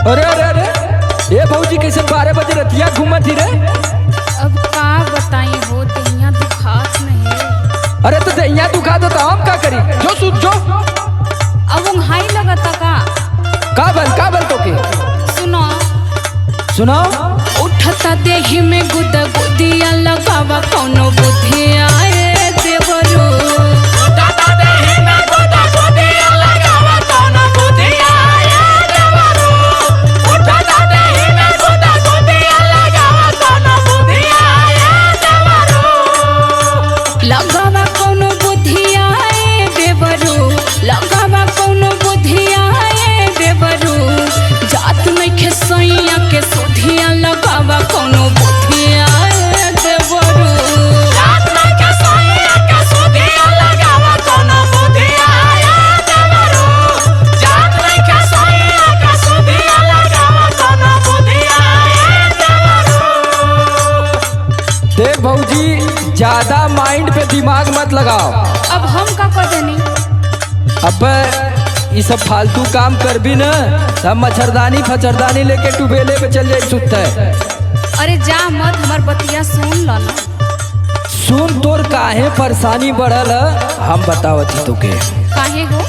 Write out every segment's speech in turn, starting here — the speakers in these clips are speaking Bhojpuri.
अरे अरे अरे ये भौजी कैसे 12 बजे रतिया घूमत ही रे? अब का बताई हो, दहिया दुखात नहीं। अरे तो दहिया दुखा दो तो हम का करी? जो सूत जो अब उंघाई लगता का बल तो के सुनो सुनो। उठता देही में गुदा गुदिया लगावा कौनो बुद्धिया ए देवरो। उठता देही में गुदा गुदिया लगावा कौनो बुद्धिया ए देवरो। उठता देही में गुदा गुदिया लगावा कौनो बुद्धिया ए देवरो। लगावा कौनो बुद्धिया ए देवरो। लगावा कौनो बुद्धिया ए देवरो। जात में खेसैया के सुधिया लगावा कौनो बुद्धिया ए देवरो। जात में खेसैया के सुधिया लगावा कौनो बुद्धिया ए देवरो। जात में खेसैया के सुधिया लगावा कौनो बुद्धिया ए देवरो। देख भौजी ज्यादा माइंड पे दिमाग मत लगाओ। अब हम का कर देनी? अब ये सब फालतू काम कर भी न तब मच्छरदानी फचरदानी लेके टुबेले पे चल जाए सुत है। अरे जा मत, हमार बतिया सुन लो ना। सुन तोर काहे परेशानी बढ़ल हम बतावत ही तोके। काहे हो?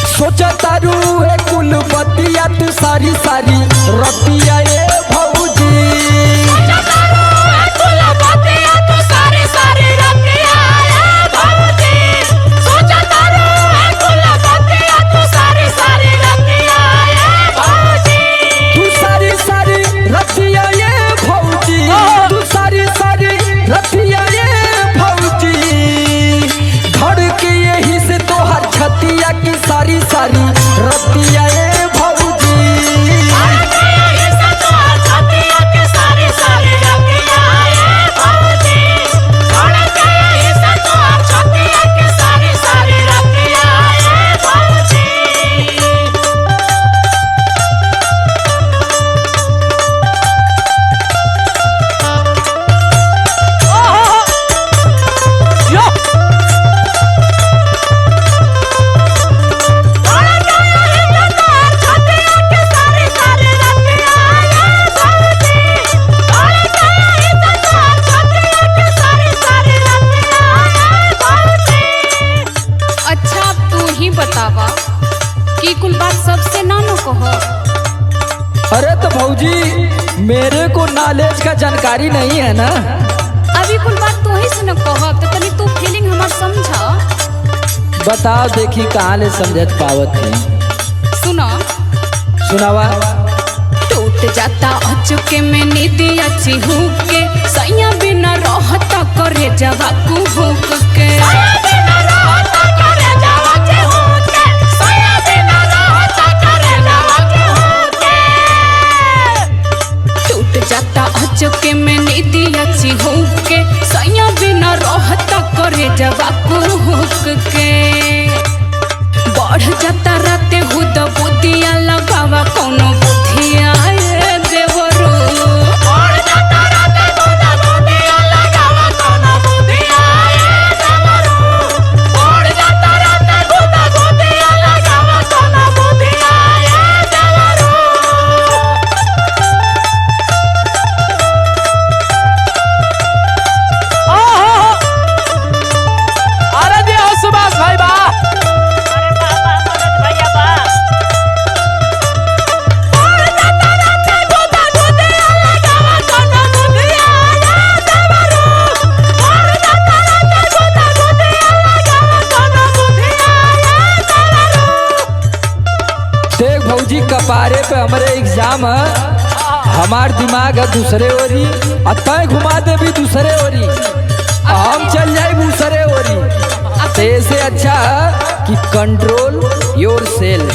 सोचा तारू है कुल बतिया तू सारी सारी रतिया ये भौजी। सोचा तारू है कुल बतिया तू सारी सारी रतिया ये भौजी। सोचा तारू है कुल बतिया तू सारी सारी रतिया ये भौजी। तू सारी सारी रतिया ये भौजी। तू सारी सारी रतिया ये भौजी। धड़ के यही से तो हर छतिया की सारी सारी रतिया ये भौजी। बतावा कि कुल बात सबसे नानो कहो। अरे तो भौजी मेरे को नॉलेज का जानकारी नहीं है ना। अभी कुल बात तू ही से न कहो, तो तनी तू फीलिंग हमार समझा। बताओ देखी कहाँ ले समझत पावत है। सुनो सुनावा। टूट जाता अचुके में नींदी अच्छी हुक के। सैया बिना रहता करे जवा कुहुक के। जाता अचुके में नींदी अच्छी हुक के। सैया बिना रहता करे जवा कुहुक के। बढ़ जाता राते हुद बुद्धिया लगावा कौनो बुद्धिया ए देवरो। बढ़ जाता राते हुद बुद्धिया लगावा कौनो बुद्धिया ए देवरो। बढ़ जाता राते हुद बुद्धिया लगावा कौनो बुद्धिया ए देवरो। अरे जी हो सुभाष भाई बा। देख भौजी कपारे पे हमारे एग्जाम है। हमार दिमाग है दूसरे ओरी तय घुमा दे भी दूसरे ओरी हम चल जाए दूसरे ओरी। तो ऐसे अच्छा है कि कंट्रोल योर सेल्फ।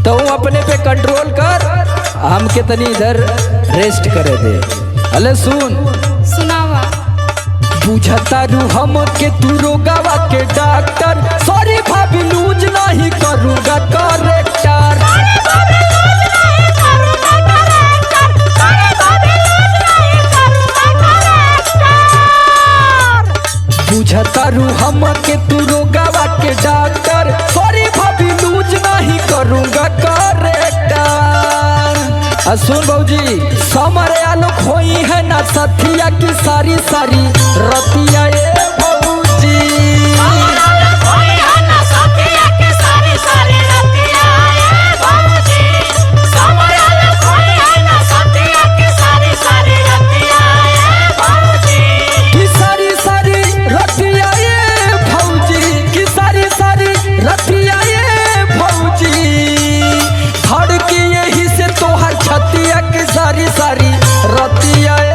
तो अपने पे कंट्रोल कर, हम के तनी इधर रेस्ट करे दे। अले सुन सुनावा। बुझता रू हम के तू रोगावा के डॉक्टर। सॉरी भाभी लूज नहीं करूँगा करेक्टर। बुझता रू हम के तू रोगावा के डॉक्टर। सॉरी भाभी लूज नहीं करूँगा करेक्टर। सुन भौजी समरे आलो खोई है ना सथिया की सारी सारी रतिया ये भौजी सारी सारी रतिया ए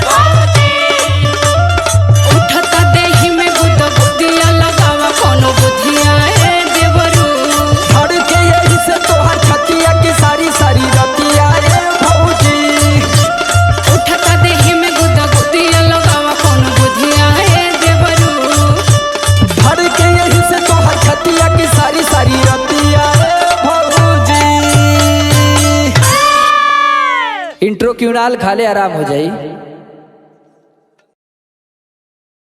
भौजी उठता देही में बुद्ध बुद्धिया लगावा कोनो बुद्धिया ए देवरू धड़ के यही से तोहर छतिया की सारी सारी रतिया ए भौजी उठता देही में बुद्ध बुद्धिया लगावा कोनो बुद्धिया ए देवरू धड़ के यही से तोहर छतिया की सारी सारी रतिया ए भौजी। इंट्रो क्यों नाल खाले आराम हो जाई।